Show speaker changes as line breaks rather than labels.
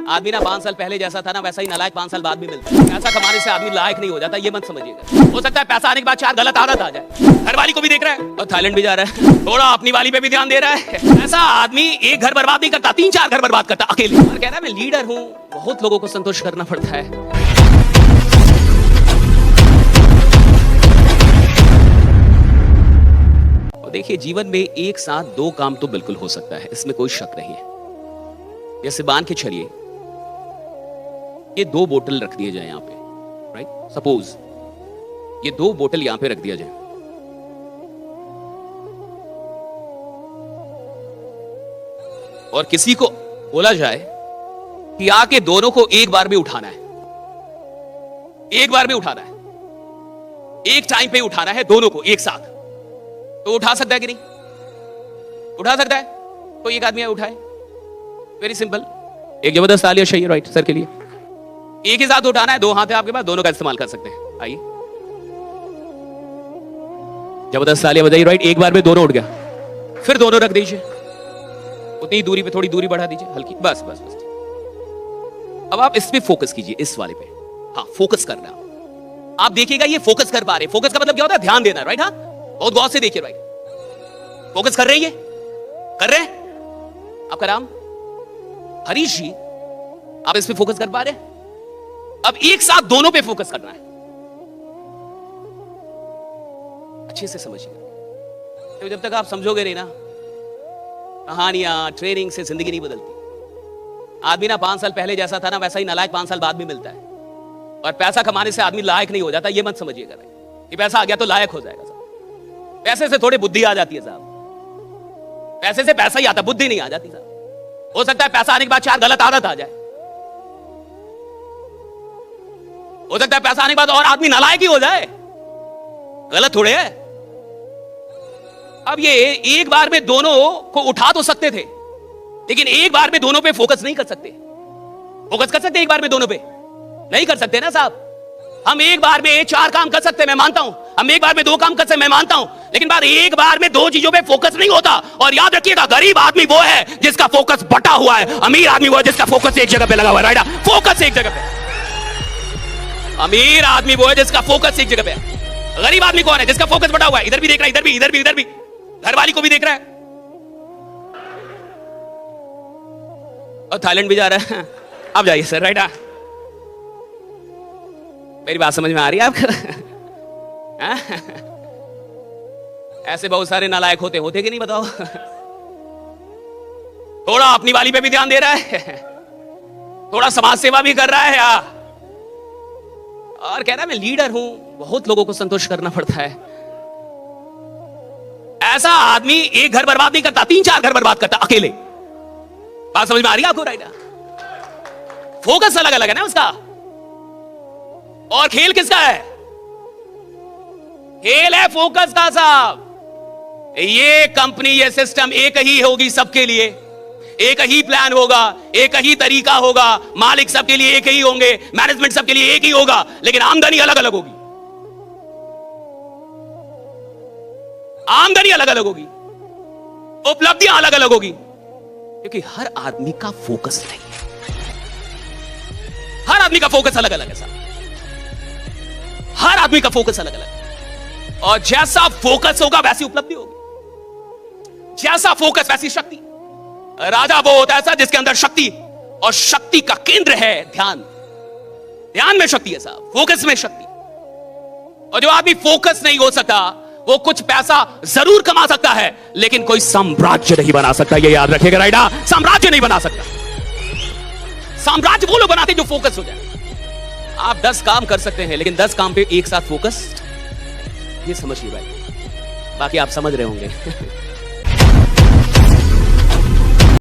आदमी ना 5 साल पहले जैसा था ना वैसा ही नालायक 5 साल बाद भी मिलता है। पैसा कमाने से आदमी लायक नहीं हो जाता, ये मत समझिएगा। हो सकता है पैसा आने के बाद 4 गलत आदत आ जाए। घर वाली को भी देख रहा है और थाईलैंड भी जा रहा है, थोड़ा अपनी वाली पे भी ध्यान दे रहा है। ऐसा आदमी एक घर बर्बाद नहीं करता, 3-4 घर बर्बाद करता अकेले। और कह रहा है मैं लीडर हूँ, बहुत लोगों को संतुष्ट करना पड़ता है। देखिए जीवन में एक साथ 2 काम तो बिल्कुल हो सकता है, इसमें कोई शक नहीं है। जैसे मान के चलिए ये 2 बोतल रख दिए जाए यहां पे, राइट? सपोज ये 2 बोतल यहां पे रख दिया जाए और किसी को बोला जाए कि आके दोनों को एक बार में उठाना है, एक बार में उठाना है, एक टाइम पे उठाना है दोनों को एक साथ, तो उठा सकता है कि नहीं? उठा सकता है? तो एक आदमी उठाए। Very simple. एक जबरदस्त तालियां चाहिए राइट सर के लिए। एक ही साथ उठाना है, 2 हाथ है आपके पास, दोनों का इस्तेमाल कर सकते हैं। आइए जबरदस्त तालियां बजाइए राइट। एक बार में दोनों उठ गया, फिर दोनों रख दीजिए, उतनी दूरी पे थोड़ी दूरी बढ़ा दीजिए हल्की, बस बस बस। अब आप इस पे फोकस कीजिए, इस वाले पे। हाँ फोकस करना। आप देखिएगा ये फोकस कर पा रहे। फोकस का मतलब क्या होता है? ध्यान देना, राइट? हाँ बहुत गौर से देखिए राइट। फोकस कर रहे हैं, ये कर रहे हैं। आपका नाम हरीश जी, आप इस पे फोकस कर पा रहे हैं? अब एक साथ दोनों पे फोकस करना है। अच्छे से समझिए, तो जब तक आप समझोगे नहीं ना, कहानियां ट्रेनिंग से जिंदगी नहीं बदलती। आदमी ना 5 साल पहले जैसा था ना वैसा ही नालायक 5 साल बाद भी मिलता है। और पैसा कमाने से आदमी लायक नहीं हो जाता, ये मत समझिएगा कि पैसा आ गया तो लायक हो जाएगा। पैसे से थोड़ी बुद्धि आ जाती है साहब, पैसे से पैसा ही आता, बुद्धि नहीं आ जाती साहब। हो सकता है पैसा आने के बाद 4 गलत आदत आ जाए, हो सकता है पैसा आने के बाद और आदमी नालायक ही हो जाए, गलत थोड़े है। अब ये एक बार में दोनों को उठा तो सकते थे, लेकिन एक बार में दोनों पे फोकस नहीं कर सकते। फोकस कर सकते एक बार में दोनों पे? नहीं कर सकते ना साहब। हम एक बार में 4 काम कर सकते हैं, मैं मानता हूं। हम एक बार में 2 काम कर सकते हैं, मैं मानता हूं। लेकिन एक बार में 2 चीजों पे फोकस नहीं होता। और याद रखिएगा, गरीब आदमी वो है जिसका फोकस बटा हुआ है, अमीर आदमी वो है जिसका फोकस एक जगह पे लगा हुआ है, राइट? फोकस एक जगह पे। अमीर आदमी वो है जिसका फोकस एक जगह पे है। गरीब आदमी कौन है? जिसका फोकस बटा हुआ है, इधर भी देख रहा है, इधर भी, इधर भी, इधर भी, घर वाली को भी देख रहा है और थाईलैंड भी जा रहा है। अब जाइए सर, राइट? मेरी बात समझ में आ रही है आपको? ऐसे बहुत सारे नालायक होते कि नहीं बताओ? थोड़ा अपनी वाली पे भी ध्यान दे रहा है, थोड़ा समाज सेवा भी कर रहा है यार, और कह रहा है मैं लीडर हूं, बहुत लोगों को संतुष्ट करना पड़ता है। ऐसा आदमी एक घर बर्बाद नहीं करता, 3-4 घर बर्बाद करता अकेले। बात समझ में आ रही है आपको, राइट? फोकस अलग अलग है ना उसका। और खेल किसका है? खेल है फोकस का साहब। ये कंपनी, ये सिस्टम एक ही होगी सबके लिए, एक ही प्लान होगा, एक ही तरीका होगा, मालिक सबके लिए एक ही होंगे, मैनेजमेंट सबके लिए एक ही होगा, लेकिन आमदनी अलग अलग होगी। आमदनी अलग अलग होगी, उपलब्धियां अलग अलग होगी, क्योंकि हर आदमी का फोकस नहीं है। हर आदमी का फोकस अलग अलग है साहब, हर आदमी का फोकस अलग अलग है। और जैसा फोकस होगा वैसी उपलब्धि होगी, जैसा फोकस वैसी शक्ति। राजा वो होता है ऐसा जिसके अंदर शक्ति, और शक्ति का केंद्र है ध्यान। ध्यान में शक्ति है साहब, फोकस में शक्ति। और जो आदमी फोकस नहीं हो सकता वो कुछ पैसा जरूर कमा सकता है, लेकिन कोई साम्राज्य नहीं बना सकता, ये याद रखिएगा, राइट? साम्राज्य नहीं बना सकता। साम्राज्य वो लोग बनाते जो फोकस हो जाए। आप 10 काम कर सकते हैं, लेकिन 10 काम पे एक साथ फोकस, ये समझिए भाई। बाकी आप समझ रहे होंगे।